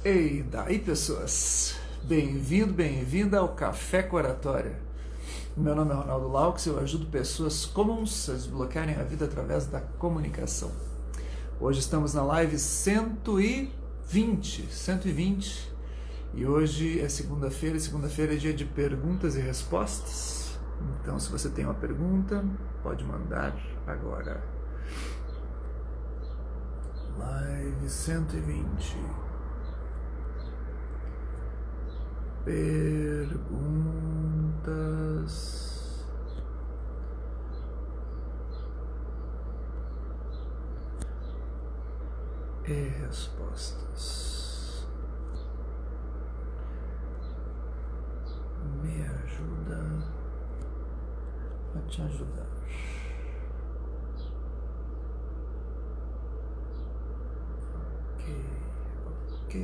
E daí, pessoas? Bem-vindo, bem-vinda ao Café com Oratória. Meu nome é Ronaldo Laux e eu ajudo pessoas comuns a desbloquearem a vida através da comunicação. Hoje estamos na live 120, e hoje é segunda-feira, e segunda-feira é dia de perguntas e respostas. Então, se você tem uma pergunta, pode mandar agora. Live 120. Perguntas e respostas. Me ajuda a te ajudar. Ok.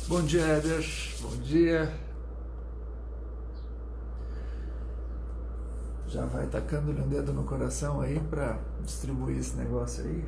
Bom dia, Éder. Bom dia. Já vai tacando-lhe um dedo no coração aí para distribuir esse negócio aí.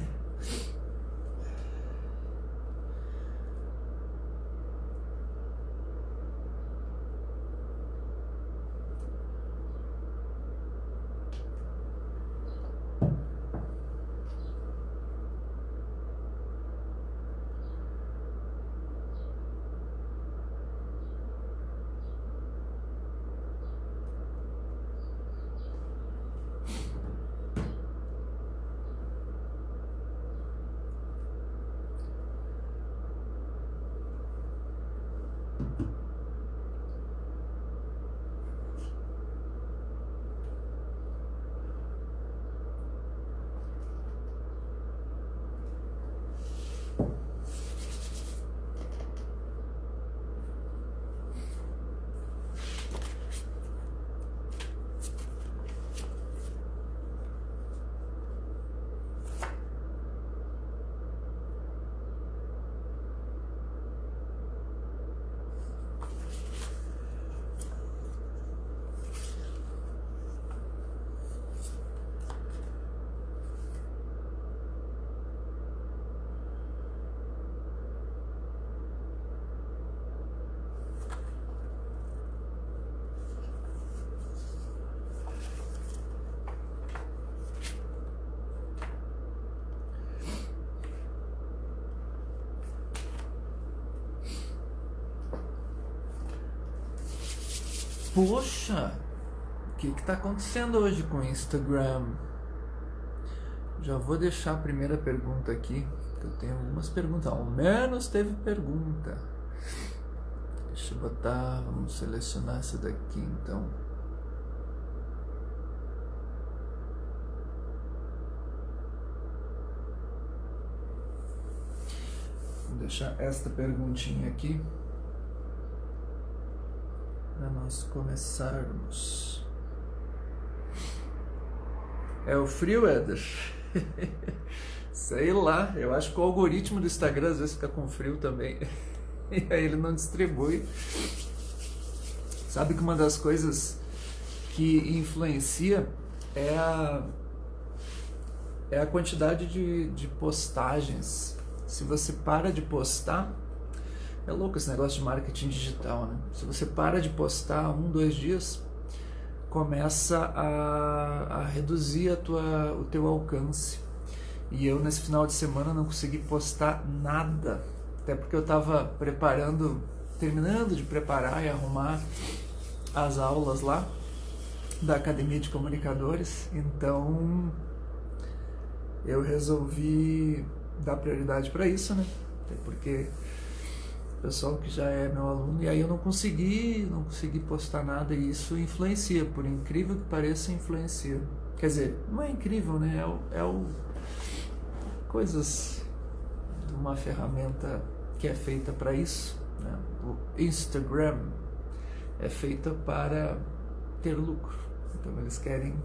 Poxa, o que está acontecendo hoje com o Instagram? Já vou deixar a primeira pergunta aqui, que eu tenho algumas perguntas, ao menos teve pergunta. Deixa eu botar, vamos selecionar essa daqui então. Vou deixar esta perguntinha aqui para nós começarmos. É o frio, Éder? Sei lá, eu acho que o algoritmo do Instagram às vezes fica com frio também. E aí ele não distribui. Sabe que uma das coisas que influencia é a quantidade de postagens. Se você para de postar, é louco esse negócio de marketing digital, né? Se você para de postar 1-2 dias, começa a reduzir o teu alcance. E eu nesse final de semana não consegui postar nada, até porque eu estava terminando de preparar e arrumar as aulas lá da Academia de Comunicadores. Então eu resolvi dar prioridade para isso, né? Até porque pessoal que já é meu aluno, e aí eu não consegui postar nada, e isso influencia, por incrível que pareça, influencia. Quer dizer, não é incrível, né? Coisas de uma ferramenta que é feita para isso, né? O Instagram é feita para ter lucro. Então eles querem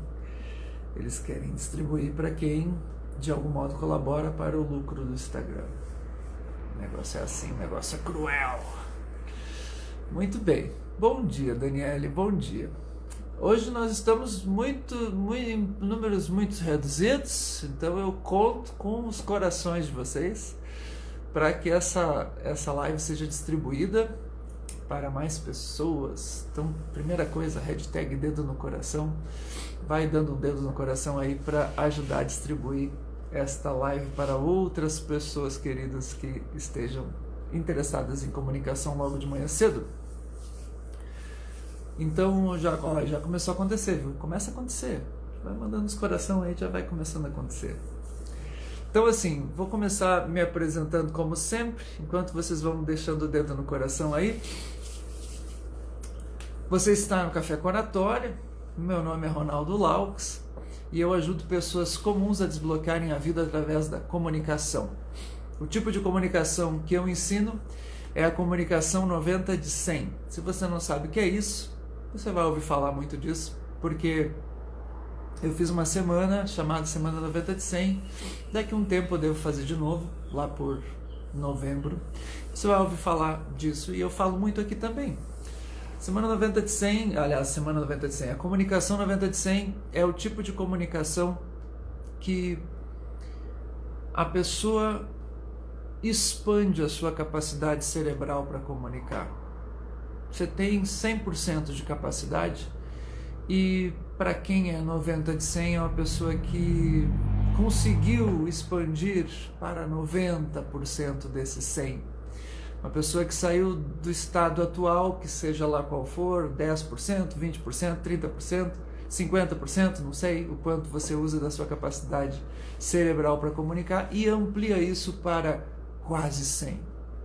distribuir para quem de algum modo colabora para o lucro do Instagram. O negócio é assim, o negócio é cruel. Muito bem. Bom dia, Daniele, bom dia. Hoje nós estamos em números muito reduzidos, então eu conto com os corações de vocês para que essa live seja distribuída para mais pessoas. Então, primeira coisa, hashtag dedo no coração. Vai dando um dedo no coração aí para ajudar a distribuir esta live para outras pessoas queridas que estejam interessadas em comunicação logo de manhã cedo. Então já começou a acontecer, viu? Começa a acontecer. Vai mandando os coração aí, já vai começando a acontecer. Então assim, vou começar me apresentando como sempre, enquanto vocês vão deixando o dedo no coração aí. Você está no Café com Oratória, meu nome é Ronaldo Laux e eu ajudo pessoas comuns a desbloquearem a vida através da comunicação. O tipo de comunicação que eu ensino é a comunicação 90 de 100. Se você não sabe o que é isso, você vai ouvir falar muito disso, porque eu fiz uma semana chamada Semana 90 de 100. Daqui a um tempo eu devo fazer de novo, lá por novembro. Você vai ouvir falar disso e eu falo muito aqui também. Semana 90 de 100, aliás, Semana 90 de 100, a comunicação 90 de 100 é o tipo de comunicação que a pessoa expande a sua capacidade cerebral para comunicar. Você tem 100% de capacidade e para quem é 90 de 100 é uma pessoa que conseguiu expandir para 90% desses 100. Uma pessoa que saiu do estado atual, que seja lá qual for, 10%, 20%, 30%, 50%, não sei o quanto você usa da sua capacidade cerebral para comunicar e amplia isso para quase 100,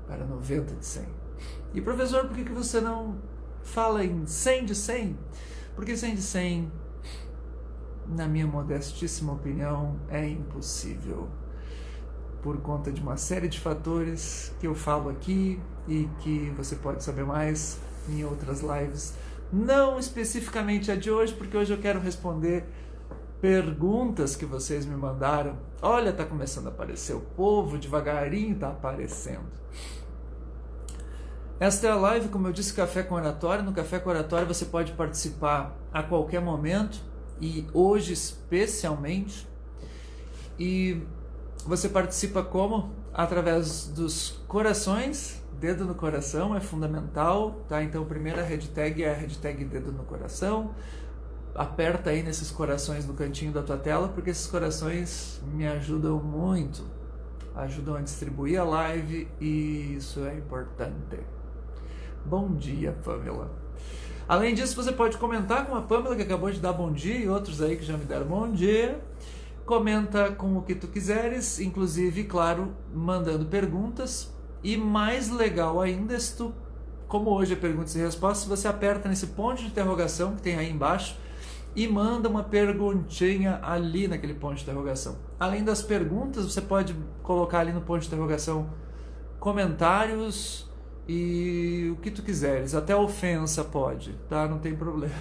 para 90 de 100. E professor, por que você não fala em 100 de 100? Porque 100 de 100, na minha modestíssima opinião, é impossível. Por conta de uma série de fatores que eu falo aqui e que você pode saber mais em outras lives. Não especificamente a de hoje, porque hoje eu quero responder perguntas que vocês me mandaram. Olha, está começando a aparecer o povo, devagarinho está aparecendo. Esta é a live, como eu disse, Café com Oratória. No Café com Oratória você pode participar a qualquer momento e hoje especialmente. E você participa como? Através dos corações, dedo no coração é fundamental, tá? Então, a primeira hashtag é a hashtag dedo no coração. Aperta aí nesses corações no cantinho da tua tela, porque esses corações me ajudam muito, ajudam a distribuir a live e isso é importante. Bom dia, Pamela. Além disso, você pode comentar com a Pamela, que acabou de dar bom dia, e outros aí que já me deram bom dia. Comenta com o que tu quiseres, inclusive, claro, mandando perguntas. E mais legal ainda, se tu, como hoje é perguntas e respostas, você aperta nesse ponto de interrogação que tem aí embaixo e manda uma perguntinha ali naquele ponto de interrogação. Além das perguntas, você pode colocar ali no ponto de interrogação comentários e o que tu quiseres, até ofensa pode, tá? Não tem problema.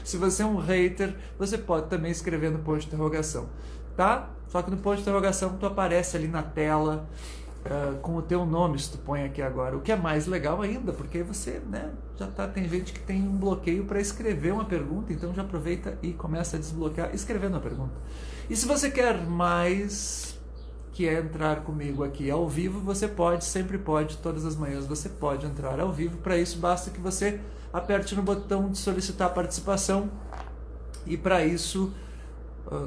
Se você é um hater, você pode também escrever no ponto de interrogação, tá? Só que no ponto de interrogação tu aparece ali na tela com o teu nome, se tu põe aqui agora, o que é mais legal ainda, porque você, né, já tá, tem gente que tem um bloqueio para escrever uma pergunta, então já aproveita e começa a desbloquear escrevendo a pergunta. E se você quer mais, que é entrar comigo aqui ao vivo, você pode, sempre pode, todas as manhãs você pode entrar ao vivo. Para isso basta que você aperte no botão de solicitar participação e para isso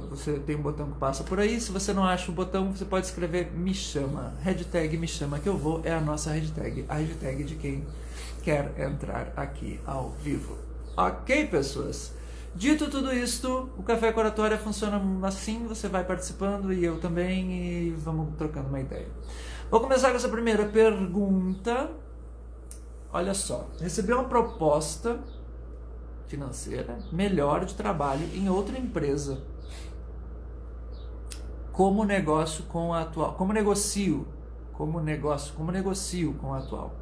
você tem um botão que passa por aí. Se você não acha o botão, você pode escrever me chama, hashtag me chama que eu vou, é a nossa hashtag, a hashtag de quem quer entrar aqui ao vivo. Ok, pessoas? Dito tudo isto, o Café com Oratória funciona assim, você vai participando e eu também, e vamos trocando uma ideia. Vou começar com essa primeira pergunta. Olha só, recebi uma proposta financeira melhor de trabalho em outra empresa. Como negocio com a atual? Como negocio com a atual?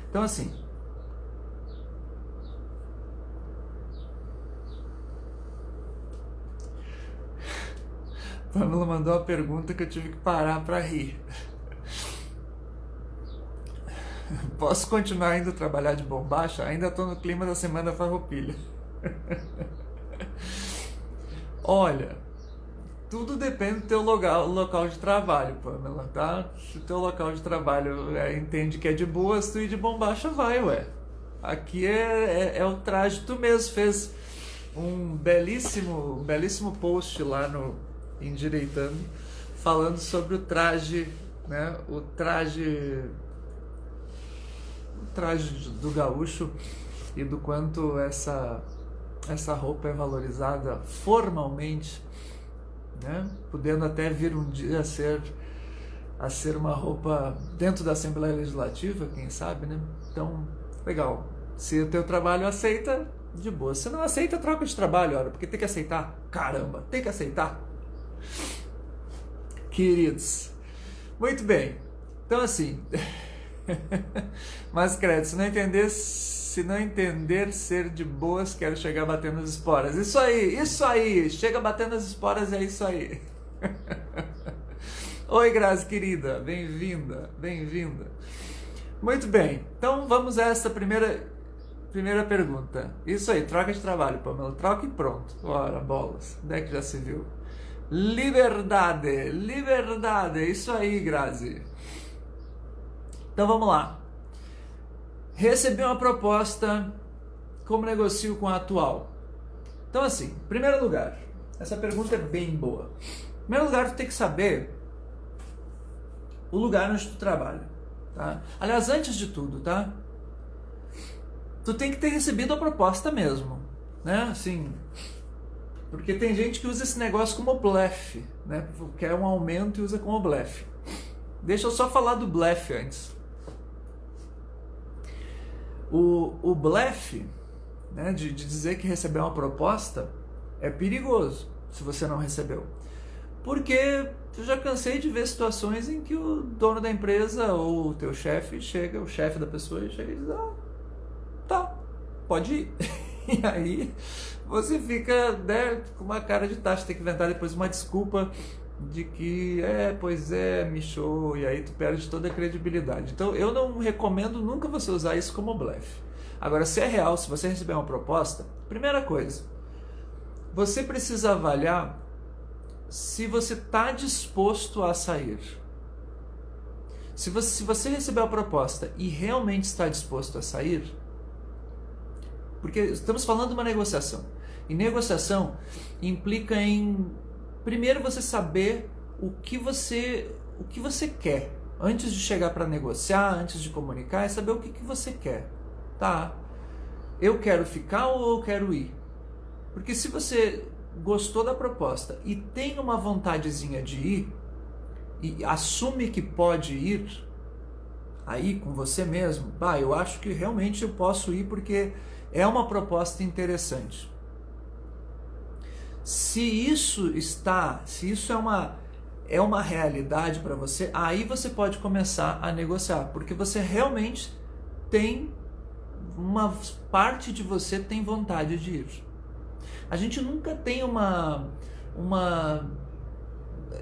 Então assim, Pamela mandou a pergunta que eu tive que parar para rir. Posso continuar indo trabalhar de bombacha? Ainda estou no clima da semana farroupilha. Olha, tudo depende do teu local de trabalho, Pamela, tá? Se o teu local de trabalho entende que é de boas, tu ir de bombacha vai, ué. Aqui é o traje. Tu mesmo fez um belíssimo post lá no Endireitando, falando sobre o traje, né? O traje do gaúcho e do quanto essa roupa é valorizada formalmente, né? Podendo até vir um dia a ser uma roupa dentro da Assembleia Legislativa, quem sabe, né? Então, legal. Se o teu trabalho aceita, de boa. Se não aceita, troca de trabalho, olha, porque tem que aceitar. Caramba, tem que aceitar. Queridos. Muito bem. Então, assim... Mas, credo, se não entender ser de boas, quero chegar batendo as esporas. Isso aí, chega batendo as esporas, é isso aí. Oi, Grazi, querida, bem-vinda. Muito bem, então vamos a essa primeira pergunta. Isso aí, troca de trabalho, Pamela, troca e pronto. Ora, bolas, onde é que já se viu? Liberdade, isso aí, Grazi. Então vamos lá. Recebi uma proposta, como negocio com a atual? Então assim, em primeiro lugar, essa pergunta é bem boa. Em primeiro lugar, tu tem que saber o lugar onde tu trabalha, tá? Aliás, antes de tudo, tá? Tu tem que ter recebido a proposta mesmo, né? Assim, porque tem gente que usa esse negócio como blefe, né? Quer um aumento e usa como blefe. Deixa eu só falar do blefe antes. O blefe, né, de dizer que recebeu uma proposta é perigoso se você não recebeu. Porque eu já cansei de ver situações em que o dono da empresa ou o teu chefe chega, o chefe da pessoa chega e diz, tá, pode ir. E aí você fica, né, com uma cara de taxa, tem que inventar depois uma desculpa de que, pois é, michou, e aí tu perde toda a credibilidade. Então eu não recomendo nunca você usar isso como blefe. Agora, se é real, se você receber uma proposta, primeira coisa, você precisa avaliar se você está disposto a sair. Se você receber uma proposta e realmente está disposto a sair, porque estamos falando de uma negociação, e negociação implica em primeiro você saber o que você quer. Antes de chegar para negociar, antes de comunicar, é saber o que você quer. Tá, eu quero ficar ou eu quero ir? Porque se você gostou da proposta e tem uma vontadezinha de ir, e assume que pode ir, aí com você mesmo, eu acho que realmente eu posso ir porque é uma proposta interessante. Se isso é uma realidade para você, aí você pode começar a negociar, porque você realmente tem uma parte de você tem vontade de ir. A gente nunca tem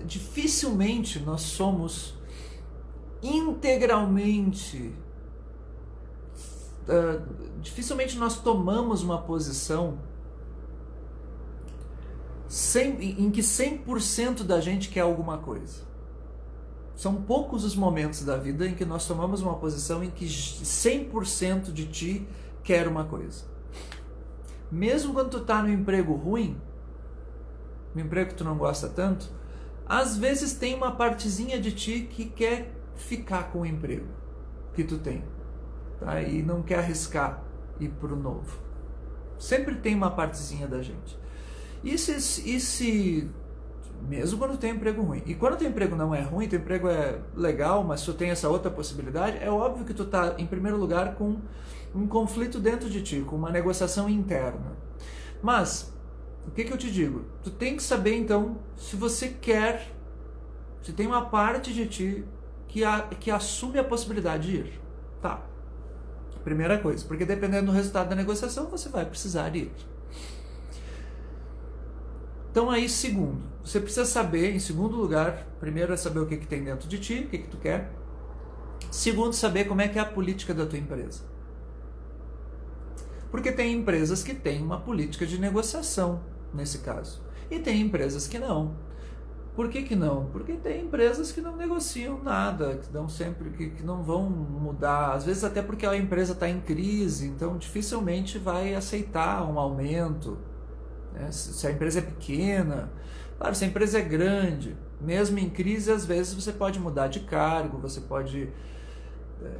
dificilmente nós somos integralmente, dificilmente nós tomamos uma posição em que 100% da gente quer alguma coisa. São poucos os momentos da vida em que nós tomamos uma posição em que 100% de ti quer uma coisa. Mesmo quando tu tá no emprego ruim, no emprego que tu não gosta tanto, às vezes tem uma partezinha de ti que quer ficar com o emprego que tu tem, tá? E não quer arriscar ir pro novo. Sempre tem uma partezinha da gente. E se mesmo quando tem emprego ruim. E quando teu emprego não é ruim, teu emprego é legal, mas tu tem essa outra possibilidade, é óbvio que tu tá, em primeiro lugar, com um conflito dentro de ti, com uma negociação interna. Mas, o que eu te digo? Tu tem que saber, então, se você quer, se tem uma parte de ti que assume a possibilidade de ir. Tá. Primeira coisa, porque dependendo do resultado da negociação, você vai precisar ir. Então aí, segundo, você precisa saber, em segundo lugar, primeiro é saber o que tem dentro de ti, o que tu quer. Segundo, saber como é que é a política da tua empresa. Porque tem empresas que têm uma política de negociação nesse caso. E tem empresas que não. Por que não? Porque tem empresas que não negociam nada, que dão sempre, que não vão mudar. Às vezes até porque a empresa está em crise, então dificilmente vai aceitar um aumento. Né? Se a empresa é pequena, claro, se a empresa é grande, mesmo em crise, às vezes você pode mudar de cargo, você pode,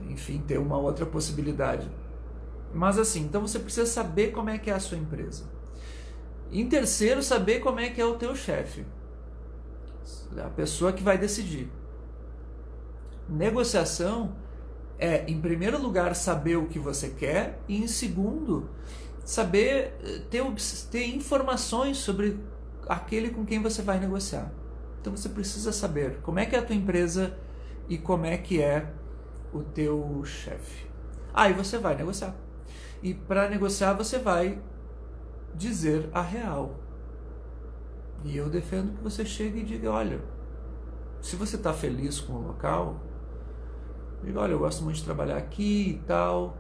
enfim, ter uma outra possibilidade. Mas assim, então você precisa saber como é que é a sua empresa. Em terceiro, saber como é que é o teu chefe. A pessoa que vai decidir. Negociação é, em primeiro lugar, saber o que você quer e, em segundo, saber ter informações sobre aquele com quem você vai negociar. Então você precisa saber como é que é a tua empresa e como é que é o teu chefe. Aí você vai negociar. E para negociar você vai dizer a real. E eu defendo que você chegue e diga, olha, se você está feliz com o local, diga, olha, eu gosto muito de trabalhar aqui e tal.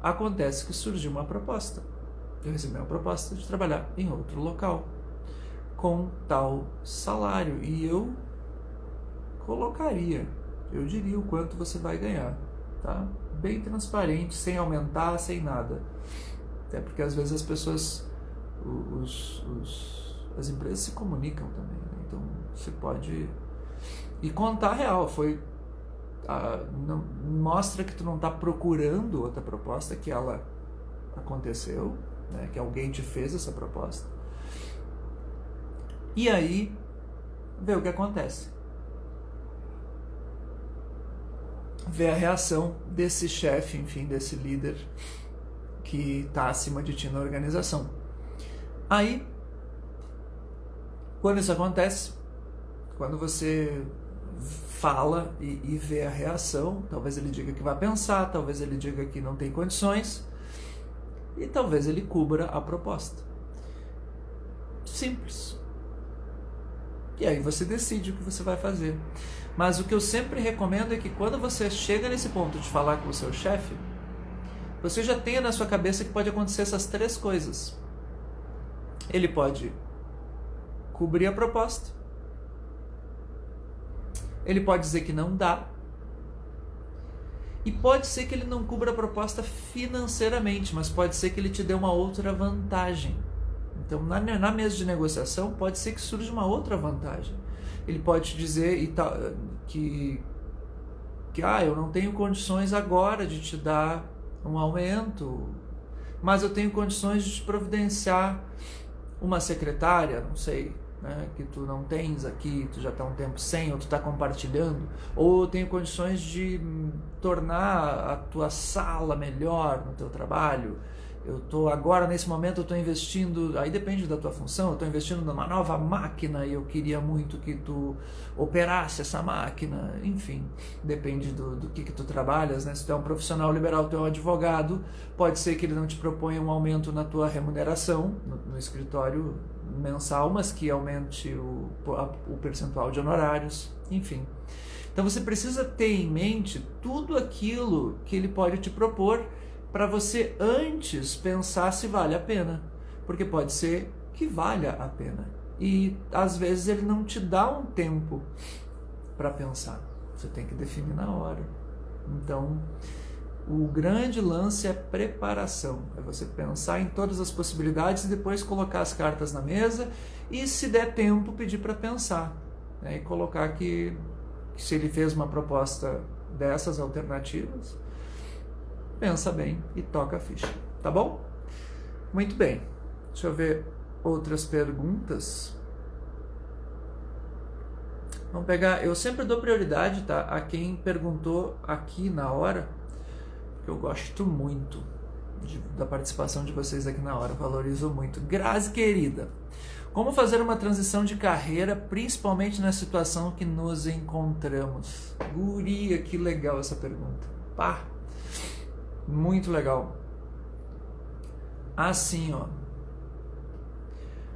Acontece que surgiu uma proposta. Eu recebi uma proposta de trabalhar em outro local, com tal salário. E eu colocaria, eu diria o quanto você vai ganhar. Tá? Bem transparente, sem aumentar, sem nada. Até porque às vezes as pessoas, as empresas se comunicam também, né? Então você pode e contar a real. Mostra que tu não está procurando outra proposta, que ela aconteceu, né? Que alguém te fez essa proposta. E aí vê o que acontece. Vê a reação desse chefe, enfim, desse líder que está acima de ti na organização. Aí, quando isso acontece, quando você fala e vê a reação, talvez ele diga que vai pensar, talvez ele diga que não tem condições e talvez ele cubra a proposta. Simples. E aí você decide o que você vai fazer. Mas o que eu sempre recomendo é que quando você chega nesse ponto de falar com o seu chefe, você já tenha na sua cabeça que pode acontecer essas três coisas. Ele pode cobrir a proposta, ele pode dizer que não dá, e pode ser que ele não cubra a proposta financeiramente, mas pode ser que ele te dê uma outra vantagem. Então, na mesa de negociação, pode ser que surja uma outra vantagem. Ele pode te dizer que eu não tenho condições agora de te dar um aumento, mas eu tenho condições de te providenciar uma secretária, não sei, né, que tu não tens aqui, tu já está um tempo sem, ou tu está compartilhando, ou eu tenho condições de tornar a tua sala melhor no teu trabalho. Eu estou agora, nesse momento, eu estou investindo, aí depende da tua função, eu estou investindo numa nova máquina e eu queria muito que tu operasse essa máquina, enfim, depende do que tu trabalhas, né? Se tu é um profissional liberal, tu é um advogado, pode ser que ele não te proponha um aumento na tua remuneração, no escritório mensal, mas que aumente o percentual de honorários, enfim. Então você precisa ter em mente tudo aquilo que ele pode te propor, para você antes pensar se vale a pena, porque pode ser que valha a pena e às vezes ele não te dá um tempo para pensar, você tem que definir na hora. Então o grande lance é preparação, é você pensar em todas as possibilidades e depois colocar as cartas na mesa e, se der tempo, pedir para pensar, né? E colocar que se ele fez uma proposta dessas alternativas, pensa bem e toca a ficha, tá bom? Muito bem, deixa eu ver outras perguntas. Vamos pegar, eu sempre dou prioridade, tá, a quem perguntou aqui na hora, porque eu gosto muito da participação de vocês aqui na hora, valorizo muito. Grazi querida, como fazer uma transição de carreira, principalmente na situação que nos encontramos? Guria, que legal essa pergunta. Pá! Muito legal. Assim, ó.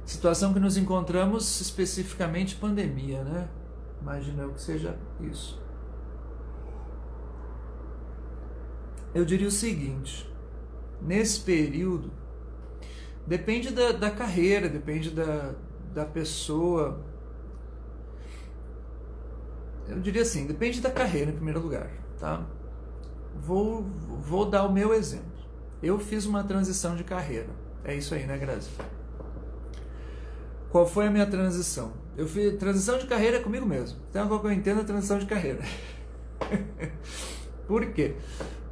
Situação que nos encontramos, especificamente pandemia, né? Imagino eu que seja isso. Eu diria o seguinte: nesse período, depende da carreira, depende da pessoa. Eu diria assim, depende da carreira em primeiro lugar, tá? Vou dar o meu exemplo. Eu fiz uma transição de carreira. É isso aí, né, Grazi? Qual foi a minha transição? Eu fiz transição de carreira comigo mesmo. Então, qual que eu entendo a transição de carreira? Por quê?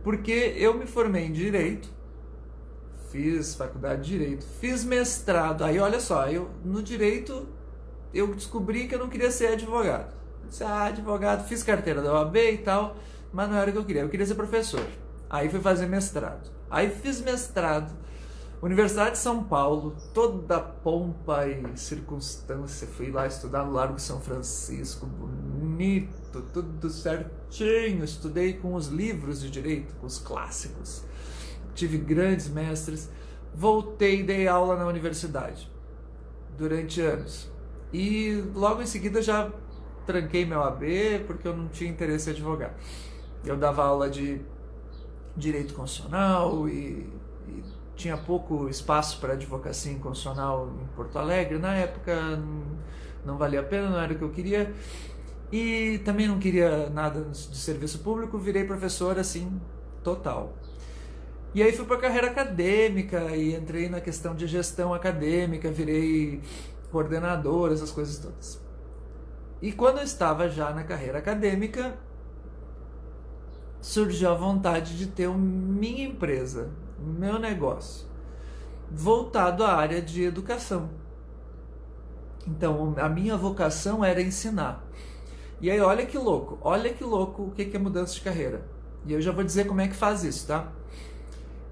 Porque eu me formei em Direito, fiz faculdade de Direito, fiz mestrado. Aí, olha só, no Direito, eu descobri que eu não queria ser advogado. Eu disse, advogado, fiz carteira da OAB e tal, mas não era o que eu queria ser professor. Aí fui fazer mestrado. Aí fiz mestrado, Universidade de São Paulo, toda pompa e circunstância, fui lá estudar no Largo São Francisco, bonito, tudo certinho, estudei com os livros de direito, com os clássicos, tive grandes mestres, voltei e dei aula na universidade durante anos. E logo em seguida já tranquei meu AB porque eu não tinha interesse em advogar. Eu dava aula de direito constitucional e tinha pouco espaço para advocacia constitucional em Porto Alegre. Na época não valia a pena, não era o que eu queria. E também não queria nada de serviço público, virei professor assim, total. E aí fui para a carreira acadêmica e entrei na questão de gestão acadêmica, virei coordenador, essas coisas todas. E quando eu estava já na carreira acadêmica, surgiu a vontade de ter minha empresa, meu negócio, voltado à área de educação. Então, a minha vocação era ensinar. E aí, olha que louco o que é mudança de carreira. E eu já vou dizer como é que faz isso, tá?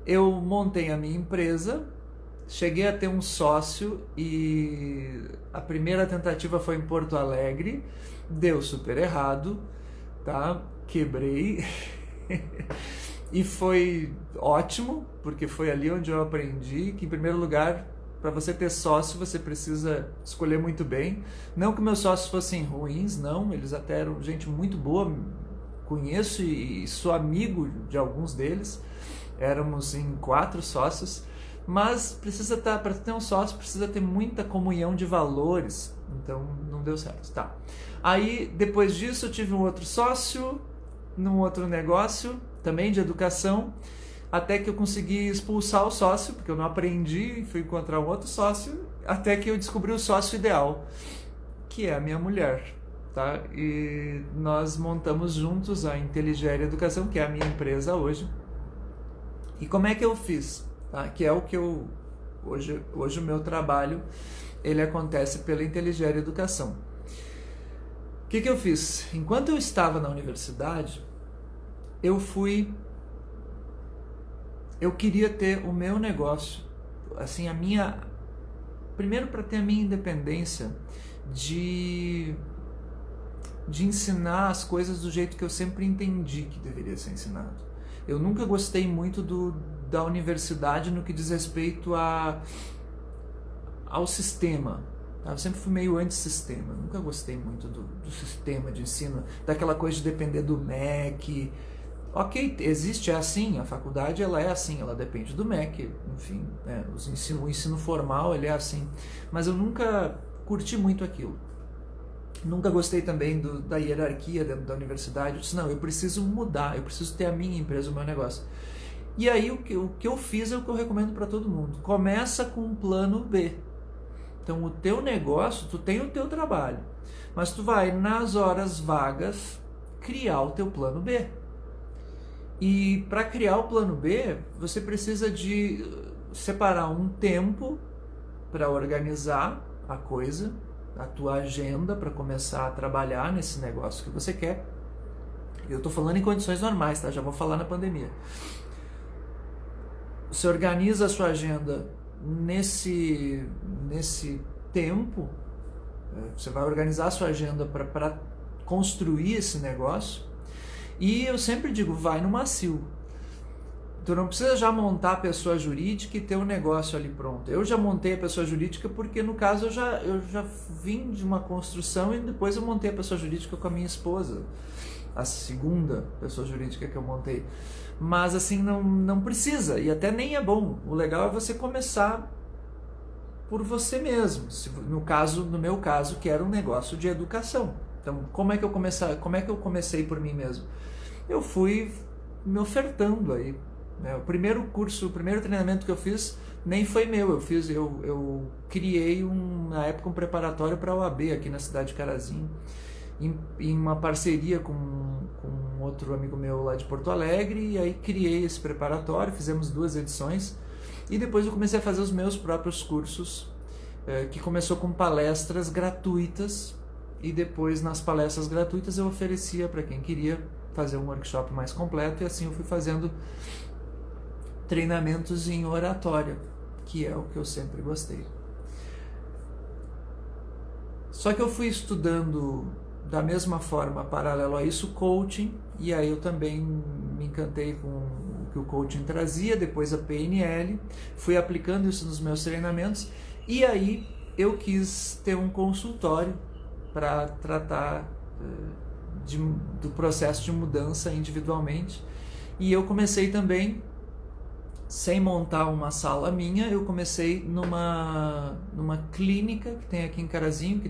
Eu montei a minha empresa, cheguei a ter um sócio e a primeira tentativa foi em Porto Alegre, deu super errado, tá? Quebrei e foi ótimo, porque foi ali onde eu aprendi que, em primeiro lugar, para você ter sócio, você precisa escolher muito bem. Não que meus sócios fossem ruins, não, eles até eram gente muito boa, conheço e sou amigo de alguns deles, éramos em 4 sócios, mas precisa estar, para ter um sócio, precisa ter muita comunhão de valores, então não deu certo, tá? Aí, depois disso, eu tive um outro sócio, num outro negócio, também de educação, até que eu consegui expulsar o sócio, porque eu não aprendi, fui encontrar um outro sócio, até que eu descobri o sócio ideal, que é a minha mulher, tá? E nós montamos juntos a Inteligere Educação, que é a minha empresa hoje. E como é que eu fiz? Tá? Que é o que eu... Hoje o meu trabalho, ele acontece pela Inteligere Educação. O que eu fiz? Enquanto eu estava na universidade, eu queria ter o meu negócio, assim, primeiro para ter a minha independência de ensinar as coisas do jeito que eu sempre entendi que deveria ser ensinado. Eu nunca gostei muito da universidade no que diz respeito ao sistema. Eu sempre fui meio antissistema, nunca gostei muito do sistema de ensino, daquela coisa de depender do MEC. Ok, existe, é assim, a faculdade ela é assim, ela depende do MEC, enfim, o ensino formal ele é assim, mas eu nunca curti muito aquilo. Nunca gostei também da hierarquia dentro da universidade. Eu disse, não, eu preciso mudar, eu preciso ter a minha empresa, o meu negócio. E aí o que eu fiz é o que eu recomendo para todo mundo. Começa com um plano B. Então o teu negócio, tu tem o teu trabalho, mas tu vai nas horas vagas criar o teu plano B. E para criar o plano B, você precisa de separar um tempo para organizar a coisa, a tua agenda para começar a trabalhar nesse negócio que você quer. Eu estou falando em condições normais, tá? Já vou falar na pandemia. Você organiza a sua agenda nesse tempo, você vai organizar a sua agenda para construir esse negócio. E eu sempre digo, vai no macio. Tu não precisa já montar a pessoa jurídica e ter um negócio ali pronto. Eu já montei a pessoa jurídica porque, no caso, eu já vim de uma construção e depois eu montei a pessoa jurídica com a minha esposa. a segunda pessoa jurídica que eu montei. Mas assim, não precisa, e até nem é bom. O legal é você começar por você mesmo. No meu caso, que era um negócio de educação. Então, como é que eu comecei por mim mesmo? Eu fui me ofertando aí, né? O primeiro treinamento que eu fiz nem foi meu. Eu criei na época um preparatório para a OAB aqui na cidade de Carazinho, em uma parceria com outro amigo meu lá de Porto Alegre, e aí criei esse preparatório, fizemos 2 edições, e depois eu comecei a fazer os meus próprios cursos, que começou com palestras gratuitas, e depois nas palestras gratuitas eu oferecia para quem queria fazer um workshop mais completo, e assim eu fui fazendo treinamentos em oratória, que é o que eu sempre gostei. Só que eu fui estudando da mesma forma, paralelo a isso, coaching, e aí eu também me encantei com o que o coaching trazia, depois a PNL, fui aplicando isso nos meus treinamentos, e aí eu quis ter um consultório para tratar do processo de mudança individualmente, e eu comecei também, sem montar uma sala minha, eu comecei numa clínica que tem aqui em Carazinho,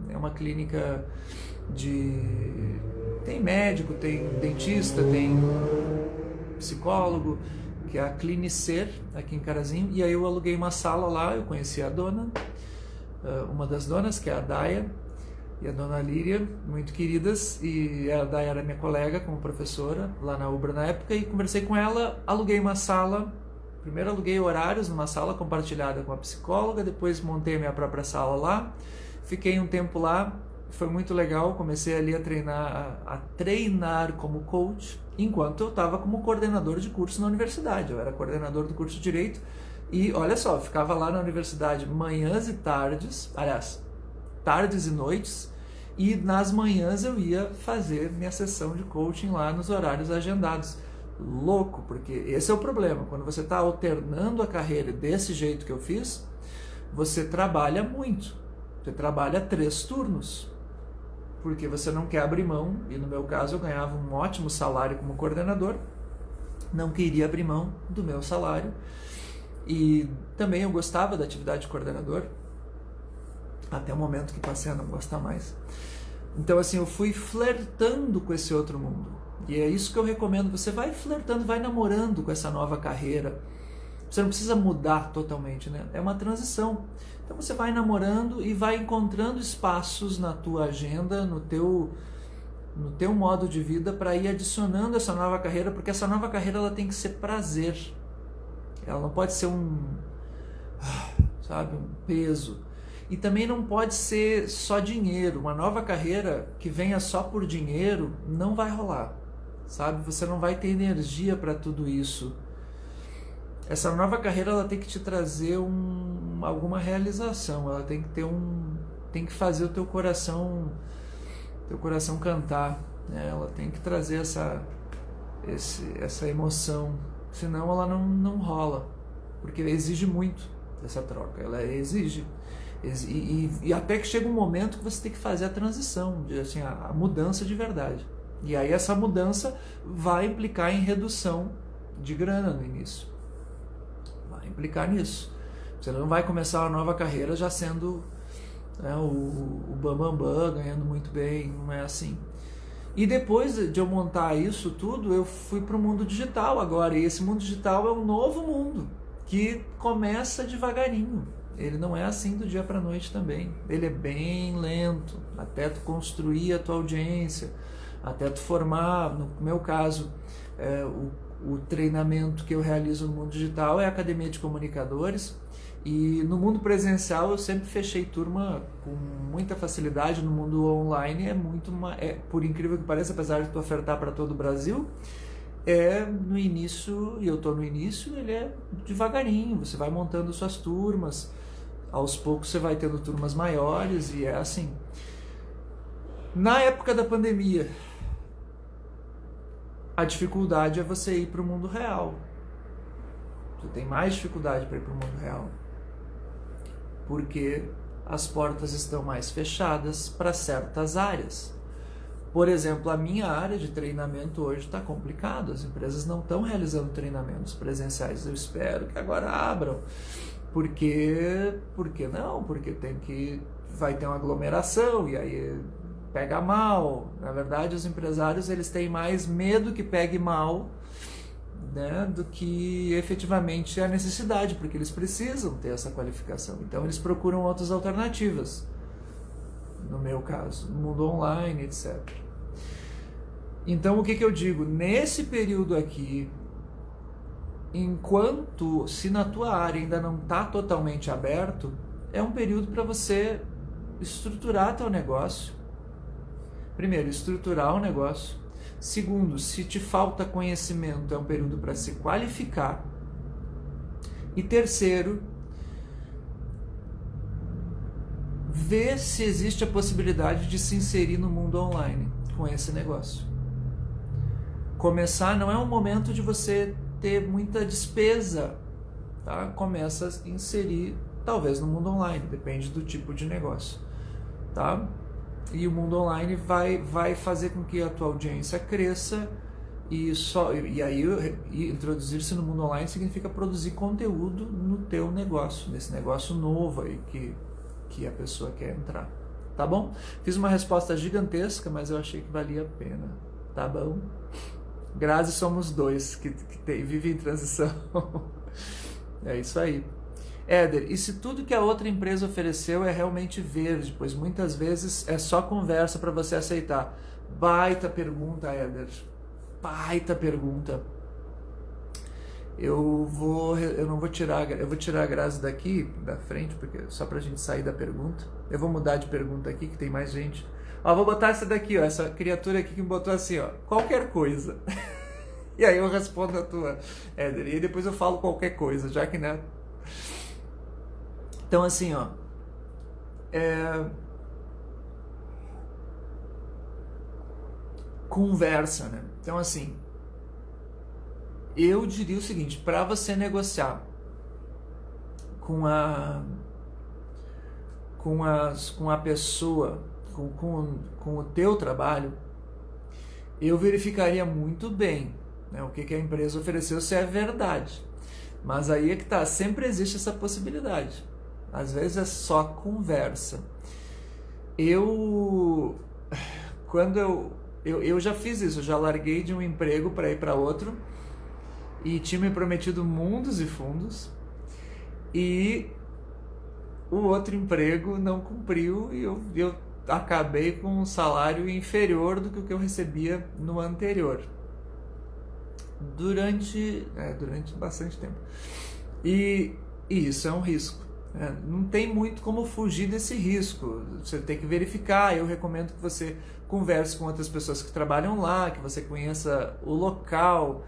é uma clínica tem médico, tem dentista, tem psicólogo, que é a Clinicer aqui em Carazinho, e aí eu aluguei uma sala lá, eu conheci a dona, uma das donas, que é a Daia, e a dona Líria, muito queridas, e a Daia era minha colega como professora lá na UBRA na época, e conversei com ela, aluguei uma sala. Primeiro aluguei horários numa sala compartilhada com a psicóloga, depois montei a minha própria sala lá, fiquei um tempo lá, foi muito legal, comecei ali a treinar como coach, enquanto eu estava como coordenador de curso na universidade. Eu era coordenador do curso de Direito e, olha só, ficava lá na universidade manhãs e tardes, aliás, tardes e noites, e nas manhãs eu ia fazer minha sessão de coaching lá nos horários agendados. Louco, porque esse é o problema. Quando você está alternando a carreira desse jeito que eu fiz, você trabalha muito. Você trabalha 3 turnos, porque você não quer abrir mão, e no meu caso eu ganhava um ótimo salário como coordenador, não queria abrir mão do meu salário, e também eu gostava da atividade de coordenador, até o momento que passei a não gostar mais. Então assim, eu fui flertando com esse outro mundo. E é isso que eu recomendo, você vai flertando, vai namorando com essa nova carreira. Você não precisa mudar totalmente, né? É uma transição. Então você vai namorando e vai encontrando espaços na tua agenda, no teu modo de vida, para ir adicionando essa nova carreira, porque essa nova carreira ela tem que ser prazer. Ela não pode ser um peso. E também não pode ser só dinheiro. Uma nova carreira que venha só por dinheiro não vai rolar. Sabe? Você não vai ter energia para tudo isso. Essa nova carreira ela tem que te trazer alguma realização. Ela tem que tem que fazer o teu coração cantar, né? Ela tem que trazer essa emoção. Senão ela não rola, porque exige muito dessa troca. Ela exige. E até que chega um momento que você tem que fazer a transição, assim, a mudança de verdade. E aí essa mudança vai implicar em redução de grana no início. Vai implicar nisso. Você não vai começar uma nova carreira já sendo, né, o bambambam, ganhando muito bem, não é assim. E depois de eu montar isso tudo, eu fui para o mundo digital agora. E esse mundo digital é um novo mundo que começa devagarinho. Ele não é assim do dia para a noite também. Ele é bem lento, até tu construir a tua audiência, até tu formar. No meu caso, o treinamento que eu realizo no mundo digital é a Academia de Comunicadores, e no mundo presencial eu sempre fechei turma com muita facilidade. No mundo online por incrível que pareça, apesar de tu ofertar para todo o Brasil, no início, e eu estou no início, ele é devagarinho, você vai montando suas turmas, aos poucos você vai tendo turmas maiores, e é assim. Na época da pandemia, a dificuldade é você ir para o mundo real. Você tem mais dificuldade para ir para o mundo real, porque as portas estão mais fechadas para certas áreas. Por exemplo, a minha área de treinamento hoje está complicado, as empresas não estão realizando treinamentos presenciais. Eu espero que agora abram. Por que não? Porque vai ter uma aglomeração e aí pega mal. Na verdade, os empresários eles têm mais medo que pegue mal, né, do que efetivamente a necessidade, porque eles precisam ter essa qualificação. Então eles procuram outras alternativas, no meu caso, no mundo online, etc. Então o que eu digo? Nesse período aqui, enquanto, se na tua área ainda não está totalmente aberto, é um período para você estruturar teu negócio. Primeiro, estruturar o negócio. Segundo, se te falta conhecimento, é um período para se qualificar. E terceiro, ver se existe a possibilidade de se inserir no mundo online com esse negócio. Começar não é um momento de você ter muita despesa, tá? Começa a inserir, talvez no mundo online, depende do tipo de negócio, tá? E o mundo online vai fazer com que a tua audiência cresça e aí introduzir-se no mundo online significa produzir conteúdo no teu negócio, nesse negócio novo aí que a pessoa quer entrar, tá bom? Fiz uma resposta gigantesca, mas eu achei que valia a pena, tá bom? Grazi somos dois que vivem em transição. É isso aí. Éder, e se tudo que a outra empresa ofereceu é realmente verde, pois muitas vezes é só conversa para você aceitar? Baita pergunta, Éder. Baita pergunta. Eu vou tirar a Grazi daqui da frente, porque só pra gente sair da pergunta. Eu vou mudar de pergunta aqui, que tem mais gente. Ó, vou botar essa daqui, ó, essa criatura aqui que me botou assim, ó, qualquer coisa. E aí eu respondo a tua, Éder, e depois eu falo qualquer coisa, já que, né? Então, assim, ó, conversa, né? Então, assim, eu diria o seguinte, para você negociar com a pessoa, com o teu trabalho, eu verificaria muito bem, né, o que a empresa ofereceu, se é verdade. Mas aí é que tá, sempre existe essa possibilidade. Às vezes é só conversa. Quando eu já fiz isso, eu já larguei de um emprego para ir para outro e tinha me prometido mundos e fundos e o outro emprego não cumpriu e eu acabei com um salário inferior do que o que eu recebia no anterior durante bastante tempo. E isso é um risco. Não tem muito como fugir desse risco. Você tem que verificar. Eu recomendo que você converse com outras pessoas que trabalham lá, que você conheça o local,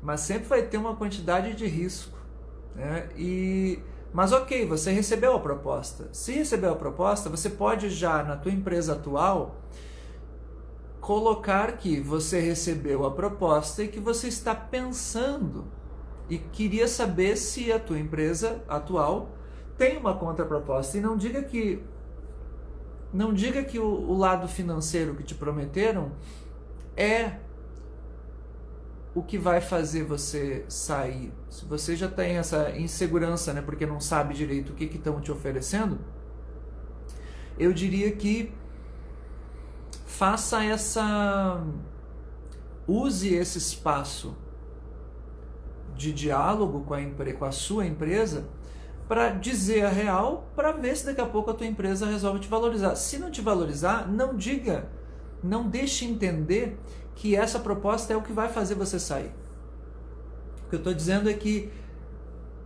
mas sempre vai ter uma quantidade de risco, né? Mas ok, você recebeu a proposta. Se recebeu a proposta, você pode já na tua empresa atual colocar que você recebeu a proposta e que você está pensando e queria saber se a tua empresa atual tem uma contraproposta. E não diga que o lado financeiro que te prometeram é o que vai fazer você sair. Se você já tem essa insegurança, né, porque não sabe direito o que estão te oferecendo, eu diria que use esse espaço de diálogo com a sua empresa para dizer a real, para ver se daqui a pouco a tua empresa resolve te valorizar. Se não te valorizar, não deixe entender que essa proposta é o que vai fazer você sair. O que eu estou dizendo é que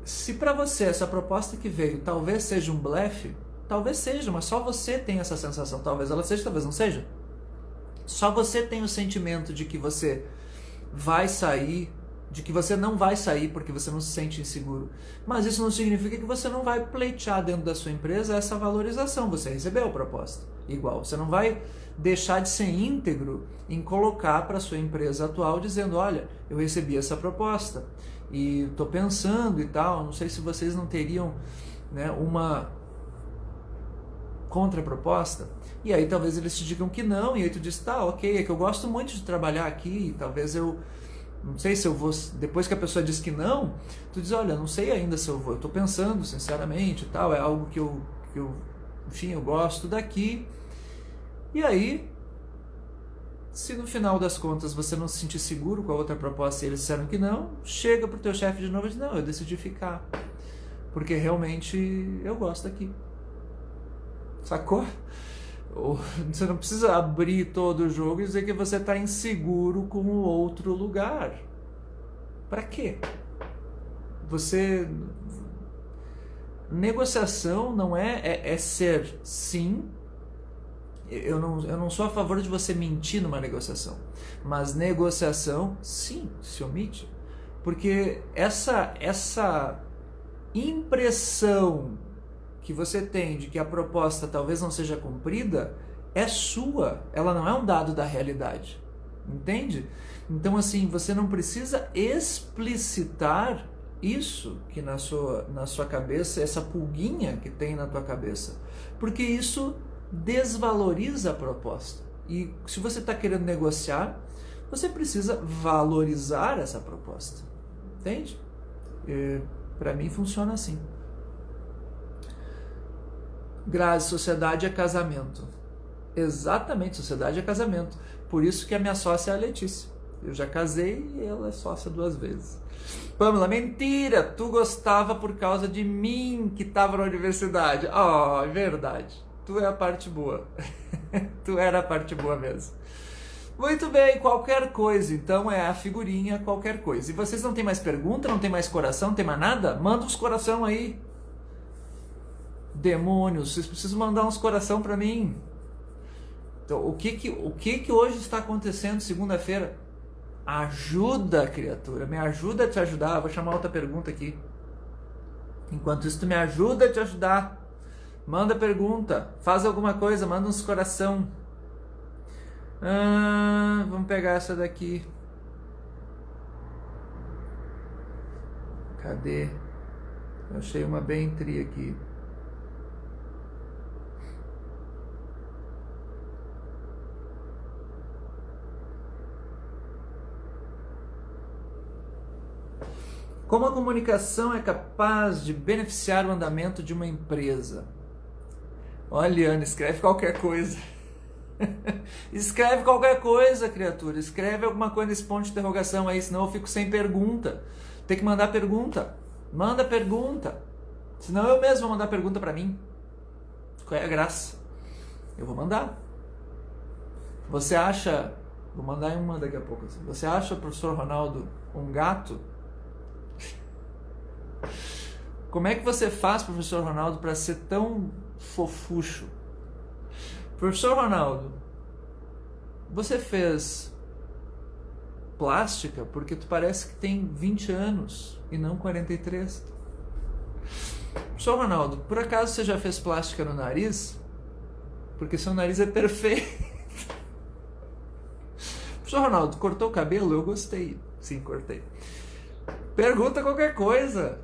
se para você essa proposta que veio talvez seja um blefe, talvez seja, mas só você tem essa sensação, talvez ela seja, talvez não seja. Só você tem o sentimento de que você vai sair, de que você não vai sair porque você não se sente inseguro. Mas isso não significa que você não vai pleitear dentro da sua empresa essa valorização. Você recebeu a proposta. Igual, você não vai deixar de ser íntegro em colocar para a sua empresa atual dizendo, olha, eu recebi essa proposta e estou pensando e tal, não sei se vocês não teriam, né, contraproposta, e aí talvez eles te digam que não, e aí tu diz, tá, ok, é que eu gosto muito de trabalhar aqui, talvez eu não sei se eu vou, depois que a pessoa diz que não, tu diz, olha, não sei ainda se eu vou, eu tô pensando sinceramente e tal, é algo que eu enfim, eu gosto daqui. E aí, se no final das contas você não se sentir seguro com a outra proposta e eles disseram que não, chega pro teu chefe de novo e diz, não, eu decidi ficar, porque realmente eu gosto daqui. Sacou? Você não precisa abrir todo o jogo e dizer que você está inseguro com o outro lugar. Para quê? Negociação não é ser sim. Eu não sou a favor de você mentir numa negociação, mas negociação, sim, se omite. Porque essa impressão que você tem de que a proposta talvez não seja cumprida é sua, ela não é um dado da realidade, entende? Então assim, você não precisa explicitar isso que na sua cabeça, essa pulguinha que tem na tua cabeça, porque isso desvaloriza a proposta. E se você está querendo negociar, você precisa valorizar essa proposta, entende? Para mim funciona assim. Grazi, sociedade é casamento. Exatamente, sociedade é casamento. Por isso que a minha sócia é a Letícia. Eu já casei e ela é sócia 2 vezes. Pamela, mentira! Tu gostava por causa de mim que estava na universidade. Oh, é verdade. Tu é a parte boa. Tu era a parte boa mesmo. Muito bem, qualquer coisa. Então é a figurinha, qualquer coisa. E vocês não tem mais pergunta, não tem mais coração, não tem mais nada? Manda uns coração aí. Demônios, vocês precisam mandar uns coração para mim. Então, o que hoje está acontecendo segunda-feira? Ajuda, criatura, me ajuda a te ajudar. Vou chamar outra pergunta aqui. Enquanto isso, tu me ajuda a te ajudar. Manda pergunta, faz alguma coisa, manda uns coração. Vamos pegar essa daqui. Cadê? Eu achei uma bem tri aqui. Como a comunicação é capaz de beneficiar o andamento de uma empresa? Olha, Ana, escreve qualquer coisa. Escreve qualquer coisa, criatura. Escreve alguma coisa nesse ponto de interrogação aí, senão eu fico sem pergunta. Tem que mandar pergunta. Manda pergunta. Senão eu mesmo vou mandar pergunta pra mim. Qual é a graça? Eu vou mandar. Você acha... Vou mandar em uma daqui a pouco. Você acha, professor Ronaldo, um gato? Como é que você faz, professor Ronaldo, para ser tão fofucho? Professor Ronaldo, você fez plástica porque tu parece que tem 20 anos e não 43. Professor Ronaldo, por acaso você já fez plástica no nariz? Porque seu nariz é perfeito. Professor Ronaldo, cortou o cabelo? Eu gostei. Sim, cortei. Pergunta qualquer coisa.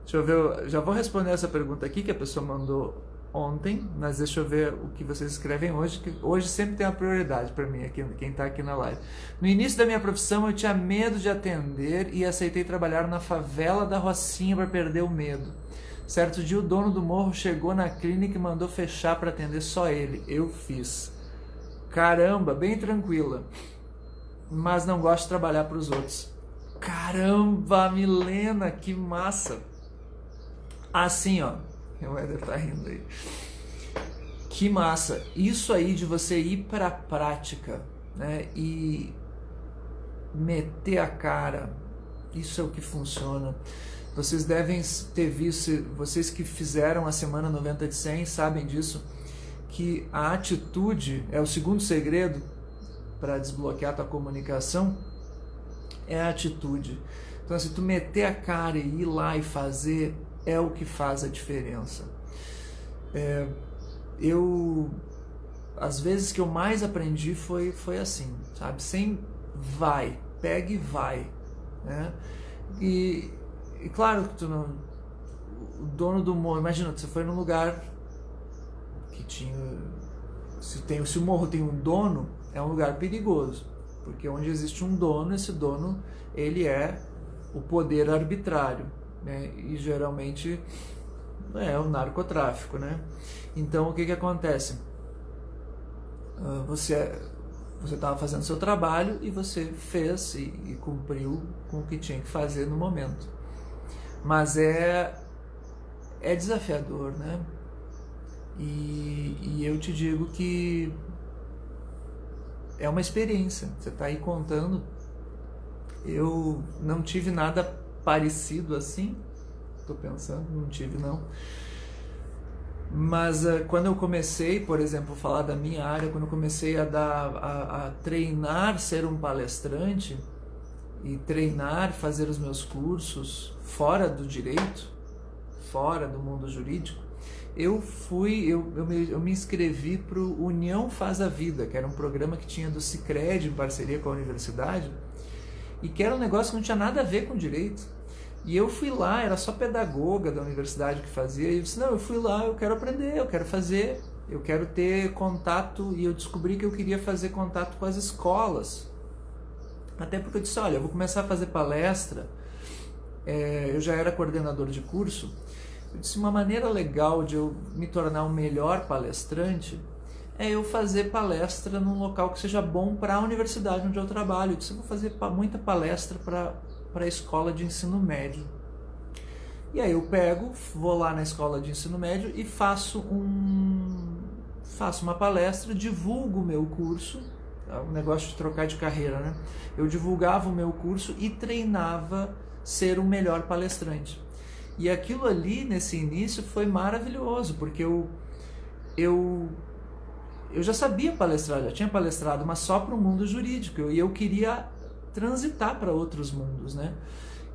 Deixa eu ver, já vou responder essa pergunta aqui que a pessoa mandou ontem, mas deixa eu ver o que vocês escrevem hoje, que hoje sempre tem a prioridade para mim, aqui, quem está aqui na live. No início da minha profissão eu tinha medo de atender e aceitei trabalhar na favela da Rocinha para perder o medo. Certo dia o dono do morro chegou na clínica e mandou fechar para atender só ele. Eu fiz. Caramba, bem tranquila. Mas não gosto de trabalhar para os outros. Caramba, Milena, que massa. Assim, ó. O Éder tá rindo aí. Que massa. Isso aí de você ir para a prática, né? E meter a cara. Isso é o que funciona. Vocês devem ter visto, vocês que fizeram a semana 90 de 100 sabem disso, que a atitude é o segundo segredo para desbloquear a tua comunicação, é a atitude. Então, se tu meter a cara e ir lá e fazer, é o que faz a diferença. As vezes que eu mais aprendi foi assim, sabe? Sem vai, pega e vai, né? E claro que tu não... O dono do morro, imagina, você foi num lugar que tinha... Se o morro tem um dono, é um lugar perigoso, porque onde existe um dono, esse dono, ele é o poder arbitrário, né? E geralmente é o narcotráfico, né? Então o que acontece? Você estava fazendo seu trabalho e você fez e cumpriu com o que tinha que fazer no momento. Mas é desafiador, né? E eu te digo que é uma experiência. Você está aí contando. Eu não tive nada parecido assim. Estou pensando, não tive não. Mas quando eu comecei, por exemplo, falar da minha área, quando eu comecei a treinar ser um palestrante e treinar fazer os meus cursos fora do direito, fora do mundo jurídico, eu me inscrevi para o União Faz a Vida, que era um programa que tinha do Sicredi em parceria com a universidade, e que era um negócio que não tinha nada a ver com direito. E eu fui lá, era só pedagoga da universidade que fazia, e eu disse, não, eu fui lá, eu quero aprender, eu quero fazer, eu quero ter contato, e eu descobri que eu queria fazer contato com as escolas. Até porque eu disse, olha, eu vou começar a fazer palestra, eu já era coordenador de curso, eu disse, uma maneira legal de eu me tornar um melhor palestrante é eu fazer palestra num local que seja bom para a universidade onde eu trabalho. Eu disse, eu vou fazer muita palestra para a escola de ensino médio. E aí eu vou lá na escola de ensino médio e faço uma palestra, divulgo o meu curso, um negócio de trocar de carreira, né? Eu divulgava o meu curso e treinava ser um melhor palestrante. E aquilo ali, nesse início, foi maravilhoso, porque eu já sabia palestrar, já tinha palestrado, mas só para o mundo jurídico, e eu queria transitar para outros mundos, né?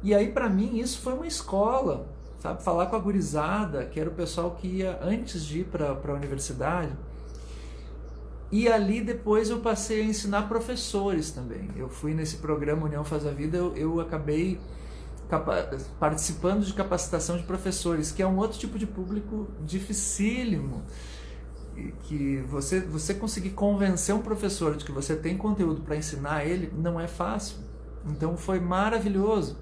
E aí, para mim, isso foi uma escola, sabe? Falar com a gurizada, que era o pessoal que ia antes de ir para a universidade. E ali, depois, eu passei a ensinar professores também. Eu fui nesse programa União Faz a Vida, eu acabei participando de capacitação de professores, que é um outro tipo de público dificílimo, que você conseguir convencer um professor de que você tem conteúdo para ensinar ele não é fácil. Então foi maravilhoso.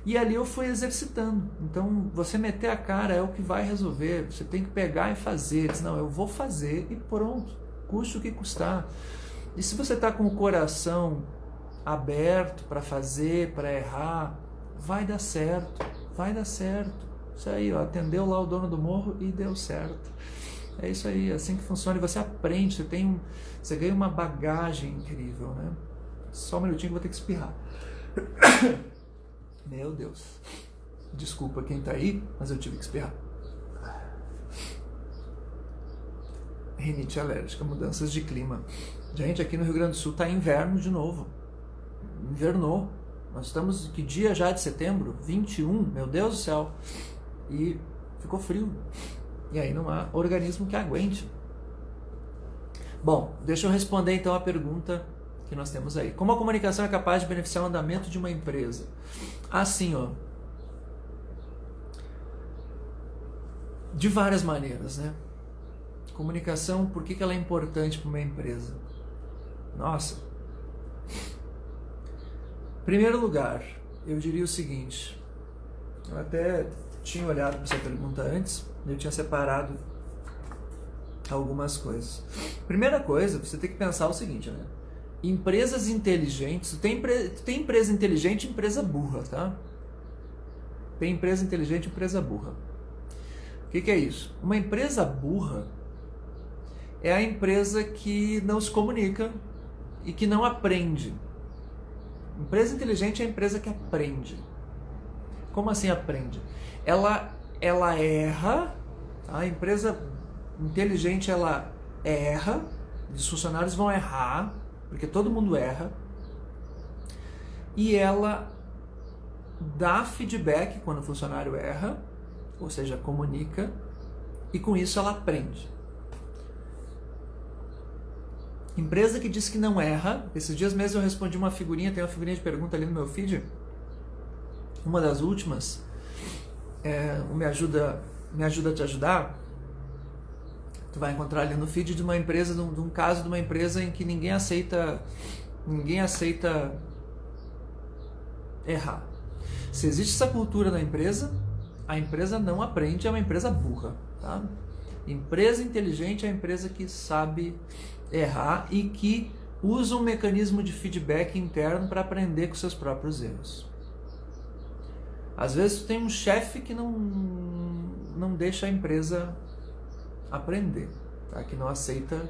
E ali eu fui exercitando. Então você meter a cara é o que vai resolver. Você tem que pegar e fazer. Diz, não, eu vou fazer e pronto, custe o que custar. E se você está com o coração aberto para fazer, para errar, vai dar certo, vai dar certo. Isso aí, ó, atendeu lá o dono do morro e deu certo. É isso aí, é assim que funciona. E você aprende, você ganha uma bagagem incrível, né? Só um minutinho que eu vou ter que espirrar. Meu Deus. Desculpa quem tá aí, mas eu tive que espirrar. Rinite alérgica, mudanças de clima. Gente, aqui no Rio Grande do Sul tá inverno de novo. Invernou. Nós estamos, que dia já de setembro? 21, meu Deus do céu. E ficou frio. E aí não há organismo que aguente. Bom, deixa eu responder então a pergunta que nós temos aí. Como a comunicação é capaz de beneficiar o andamento de uma empresa? Assim, ó. De várias maneiras, né? Comunicação, por que ela é importante para uma empresa? Nossa. Em primeiro lugar, eu diria o seguinte. Eu até tinha olhado para essa pergunta antes, eu tinha separado algumas coisas. Primeira coisa, você tem que pensar o seguinte, né? Empresas inteligentes, tem empresa inteligente e empresa burra, tá? Tem empresa inteligente e empresa burra. O que é isso? Uma empresa burra é a empresa que não se comunica e que não aprende. Empresa inteligente é a empresa que aprende. Como assim aprende? Ela erra, tá? A empresa inteligente, ela erra, os funcionários vão errar, porque todo mundo erra, e ela dá feedback quando o funcionário erra, ou seja, comunica, e com isso ela aprende. Empresa que diz que não erra, esses dias mesmo eu respondi uma figurinha, tem uma figurinha de pergunta ali no meu feed, uma das últimas, Me ajuda a te ajudar, Tu vai encontrar ali no feed de uma empresa, de um caso de uma empresa em que ninguém aceita errar. Se existe essa cultura na empresa, a empresa não aprende, é uma empresa burra, tá? Empresa inteligente é a empresa que sabe errar e que usa um mecanismo de feedback interno para aprender com seus próprios erros. Às vezes tu tem um chefe que não deixa a empresa aprender, tá? Que não aceita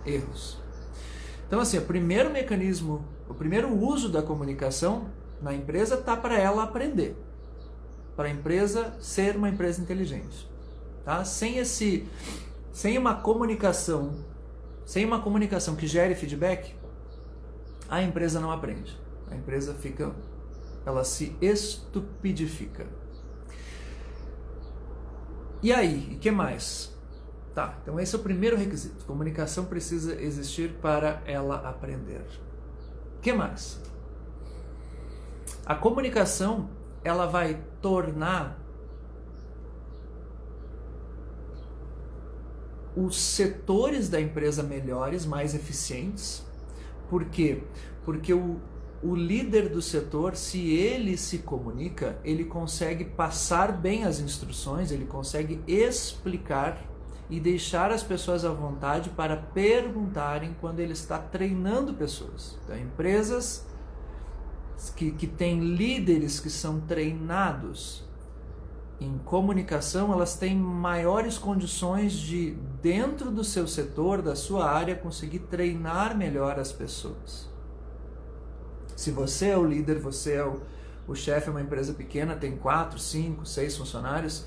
erros. Então assim, o primeiro mecanismo, o primeiro uso da comunicação na empresa está para ela aprender, para a empresa ser uma empresa inteligente, tá? Sem uma comunicação que gere feedback, a empresa não aprende. A empresa ela se estupidifica. E aí, o que mais? Tá, então esse é o primeiro requisito. Comunicação precisa existir para ela aprender. O que mais? A comunicação, ela vai tornar os setores da empresa melhores, mais eficientes. Por quê? Porque o líder do setor, se ele se comunica, ele consegue passar bem as instruções, ele consegue explicar e deixar as pessoas à vontade para perguntarem quando ele está treinando pessoas. Então, empresas que têm líderes que são treinados em comunicação, elas têm maiores condições de, dentro do seu setor, da sua área, conseguir treinar melhor as pessoas. Se você é o líder, você é o chefe, é uma empresa pequena, tem 4, 5, 6 funcionários,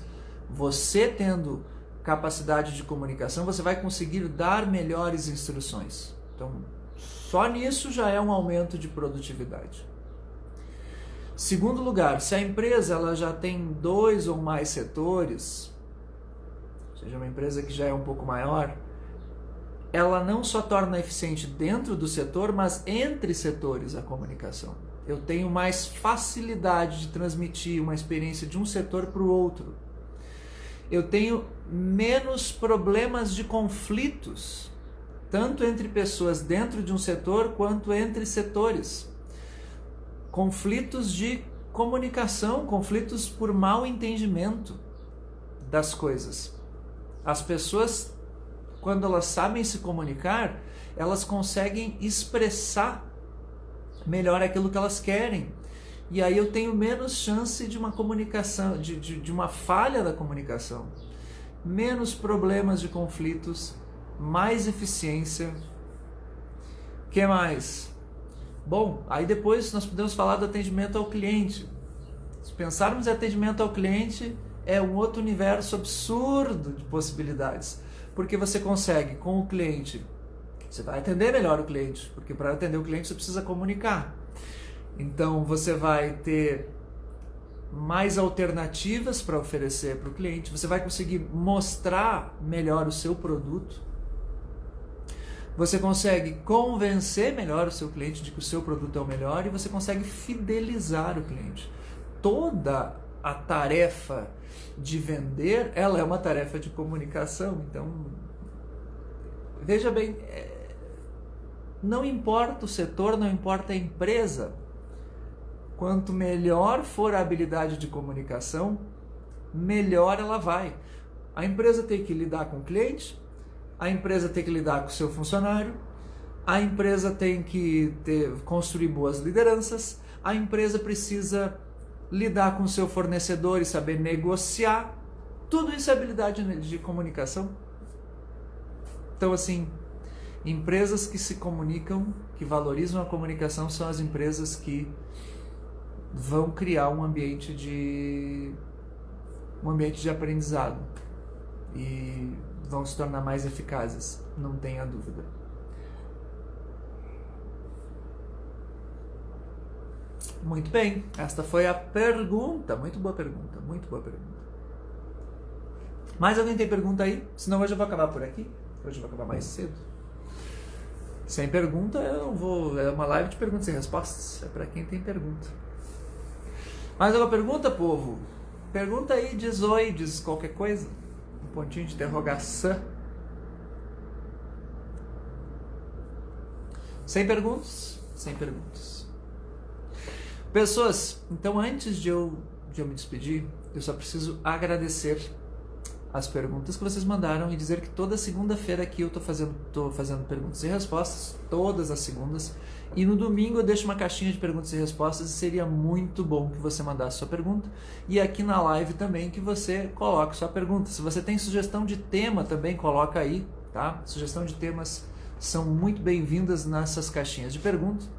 você tendo capacidade de comunicação, você vai conseguir dar melhores instruções. Então, só nisso já é um aumento de produtividade. Segundo lugar, se a empresa ela já tem 2 ou mais setores, ou seja, uma empresa que já é um pouco maior, ela não só torna eficiente dentro do setor, mas entre setores a comunicação. Eu tenho mais facilidade de transmitir uma experiência de um setor para o outro. Eu tenho menos problemas de conflitos, tanto entre pessoas dentro de um setor, quanto entre setores. Conflitos de comunicação, conflitos por mau entendimento das coisas. As pessoas, quando elas sabem se comunicar, elas conseguem expressar melhor aquilo que elas querem. E aí eu tenho menos chance de uma comunicação, de uma falha da comunicação. Menos problemas de conflitos, mais eficiência. O que mais? Bom, aí depois nós podemos falar do atendimento ao cliente. Se pensarmos em atendimento ao cliente, é um outro universo absurdo de possibilidades. Porque você consegue, com o cliente, você vai atender melhor o cliente, porque para atender o cliente você precisa comunicar. Então você vai ter mais alternativas para oferecer para o cliente, você vai conseguir mostrar melhor o seu produto, você consegue convencer melhor o seu cliente de que o seu produto é o melhor e você consegue fidelizar o cliente. Toda a tarefa de vender, ela é uma tarefa de comunicação. Então, veja bem, não importa o setor, não importa a empresa. Quanto melhor for a habilidade de comunicação, melhor ela vai. A empresa tem que lidar com o cliente, a empresa tem que lidar com o seu funcionário, a empresa tem que construir boas lideranças, a empresa precisa lidar com o seu fornecedor e saber negociar. Tudo isso é habilidade de comunicação. Então, assim, empresas que se comunicam, que valorizam a comunicação, são as empresas que vão criar um ambiente de aprendizado e vão se tornar mais eficazes, não tenha dúvida. Muito bem, esta foi a pergunta. Muito boa pergunta, muito boa pergunta. Mais alguém tem pergunta aí? Senão hoje eu vou acabar por aqui. Hoje eu vou acabar mais cedo. Sem pergunta eu não vou. É uma live de perguntas e respostas. É para quem tem pergunta. Mais alguma pergunta, povo? Pergunta aí, diz oi, diz qualquer coisa. pontinho de interrogação. Sem perguntas? Sem perguntas. Pessoas, então antes de eu me despedir, eu só preciso agradecer as perguntas que vocês mandaram e dizer que toda segunda-feira aqui eu tô fazendo perguntas e respostas, todas as segundas, e no domingo eu deixo uma caixinha de perguntas e respostas e seria muito bom que você mandasse sua pergunta, e aqui na live também que você coloque sua pergunta. Se você tem sugestão de tema também, coloca aí, tá? Sugestão de temas são muito bem-vindas nessas caixinhas de perguntas.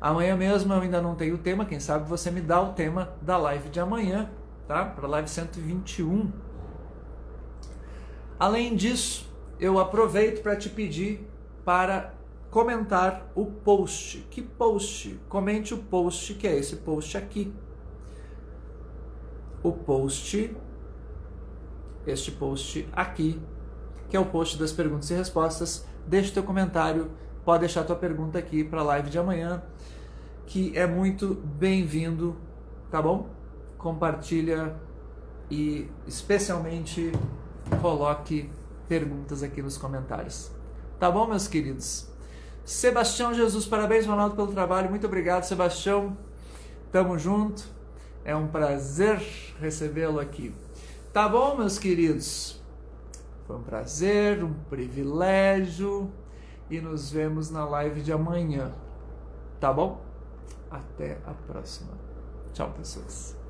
Amanhã mesmo eu ainda não tenho o tema, quem sabe você me dá o tema da live de amanhã, tá? Para a live 121. Além disso, eu aproveito para te pedir para comentar o post. Que post? Comente o post, que é esse post aqui. O post, este post aqui, que é o post das perguntas e respostas. Deixa o teu comentário, pode deixar tua pergunta aqui para a live de amanhã, que é muito bem-vindo, tá bom? Compartilha e especialmente coloque perguntas aqui nos comentários. Tá bom, meus queridos? Sebastião Jesus, parabéns, Ronaldo, pelo trabalho. Muito obrigado, Sebastião. Tamo junto. É um prazer recebê-lo aqui. Tá bom, meus queridos? Foi um prazer, um privilégio. E nos vemos na live de amanhã. Tá bom? Até a próxima. Tchau, pessoas.